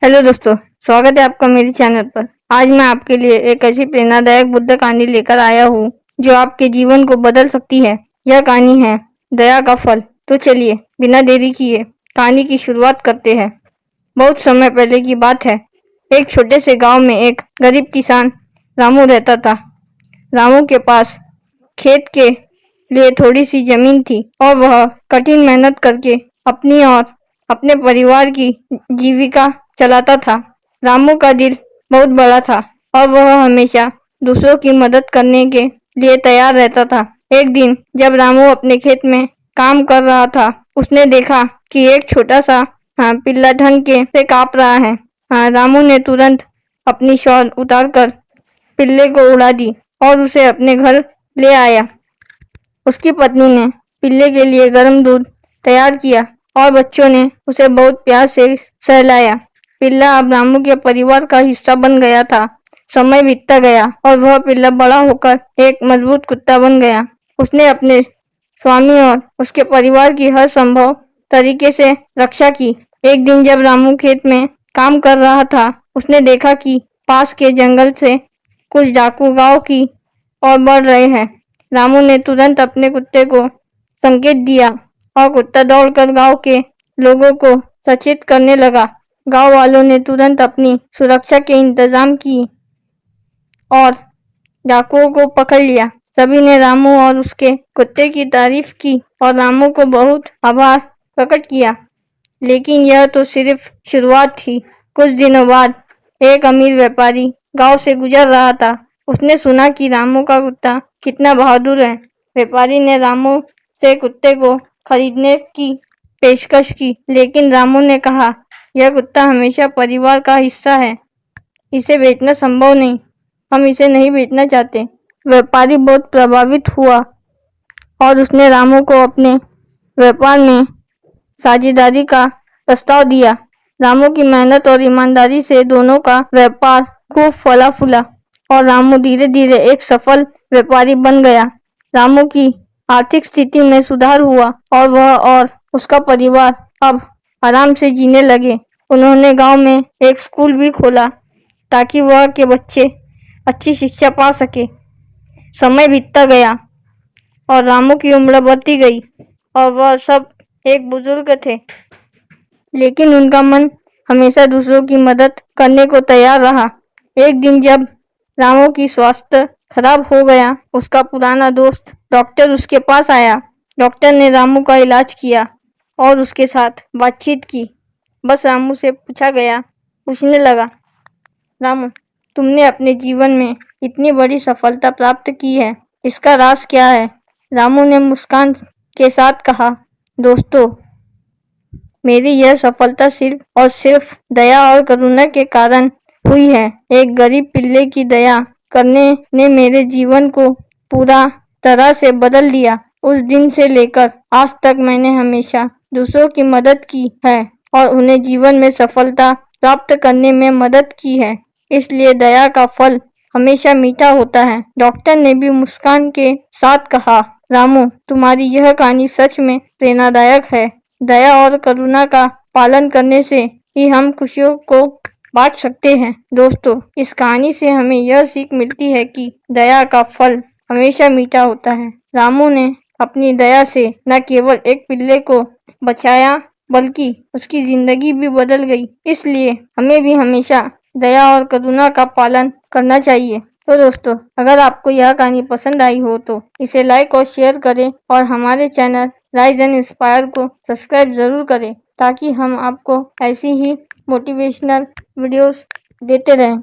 Hello दोस्तों, स्वागत है आपका मेरे चैनल पर। आज मैं आपके लिए एक ऐसी प्रेरणादायक बुद्ध कहानी लेकर आया हूँ जो आपके जीवन को बदल सकती है। यह कहानी है दया का फल। तो चलिए बिना देरी किए कहानी की शुरुआत करते हैं। बहुत समय पहले की बात है। एक छोटे से गांव में एक गरीब किसान रामू रहता था। रामू के पास खेत के लिए थोड़ी सी जमीन थी और वह कठिन मेहनत करके अपनी और अपने परिवार की जीविका चलाता था। रामू का दिल बहुत बड़ा था और वह हमेशा दूसरों की मदद करने के लिए तैयार रहता था। एक दिन जब रामू अपने खेत में काम कर रहा था, उसने देखा कि एक छोटा सा पिल्ला ढंग के से कांप रहा है। रामू ने तुरंत अपनी शॉल उतारकर पिल्ले को उड़ा दी और उसे अपने घर ले आया। उसकी पत्नी ने पिल्ले के लिए गर्म दूध तैयार किया और बच्चों ने उसे बहुत प्यार से सहलाया। पिल्ला अब रामू के परिवार का हिस्सा बन गया था। समय बीतता गया और वह पिल्ला बड़ा होकर एक मजबूत कुत्ता बन गया। उसने अपने स्वामी और उसके परिवार की हर संभव तरीके से रक्षा की। एक दिन जब रामू खेत में काम कर रहा था, उसने देखा कि पास के जंगल से कुछ डाकू गांव की ओर बढ़ रहे हैं। रामू ने तुरंत अपने कुत्ते को संकेत दिया और कुत्ता दौड़कर गांव के लोगों को सचेत करने लगा। गांव वालों ने तुरंत अपनी सुरक्षा के इंतजाम की और डाकुओं को पकड़ लिया। सभी ने रामू और उसके कुत्ते की तारीफ की और रामू को बहुत आभार प्रकट किया। लेकिन यह तो सिर्फ शुरुआत थी। कुछ दिनों बाद एक अमीर व्यापारी गांव से गुजर रहा था। उसने सुना कि रामू का कुत्ता कितना बहादुर है। व्यापारी ने रामू से कुत्ते को खरीदने की पेशकश की, लेकिन रामू ने कहा, यह कुत्ता हमेशा परिवार का हिस्सा है, इसे बेचना संभव नहीं, हम इसे नहीं बेचना चाहते। व्यापारी बहुत प्रभावित हुआ और उसने रामू को अपने व्यापार में साझेदारी का प्रस्ताव दिया। रामू की मेहनत और ईमानदारी से दोनों का व्यापार खूब फला फूला और रामू धीरे धीरे एक सफल व्यापारी बन गया। रामू की आर्थिक स्थिति में सुधार हुआ और वह और उसका परिवार अब आराम से जीने लगे। उन्होंने गांव में एक स्कूल भी खोला ताकि वह के बच्चे अच्छी शिक्षा पा सके। समय बीतता गया और रामू की उम्र बढ़ती गई और वह सब एक बुजुर्ग थे, लेकिन उनका मन हमेशा दूसरों की मदद करने को तैयार रहा। एक दिन जब रामू की स्वास्थ्य खराब हो गया, उसका पुराना दोस्त डॉक्टर उसके पास आया। डॉक्टर ने रामू का इलाज किया और उसके साथ बातचीत की। बस रामू से पूछने लगा, रामू, तुमने अपने जीवन में इतनी बड़ी सफलता प्राप्त की है, इसका राज क्या है? रामू ने मुस्कान के साथ कहा, दोस्तों, मेरी यह सफलता सिर्फ और सिर्फ दया और करुणा के कारण हुई है। एक गरीब पिल्ले की दया करने ने मेरे जीवन को पूरा तरह से बदल दिया। उस दिन से लेकर आज तक मैंने हमेशा दूसरों की मदद की है और उन्हें जीवन में सफलता प्राप्त करने में मदद की है। इसलिए दया का फल हमेशा मीठा होता है। डॉक्टर ने भी मुस्कान के साथ कहा, रामू, तुम्हारी यह कहानी सच में प्रेरणादायक है। दया और करुणा का पालन करने से ही हम खुशियों को बांट सकते हैं। दोस्तों, इस कहानी से हमें यह सीख मिलती है कि दया का फल हमेशा मीठा होता है। रामू ने अपनी दया से न केवल एक पिल्ले को बचाया, बल्कि उसकी जिंदगी भी बदल गई। इसलिए हमें भी हमेशा दया और करुणा का पालन करना चाहिए। तो दोस्तों, अगर आपको यह कहानी पसंद आई हो तो इसे लाइक और शेयर करें और हमारे चैनल राइज एंड इंस्पायर को सब्सक्राइब जरूर करें ताकि हम आपको ऐसी ही मोटिवेशनल वीडियोस देते रहें।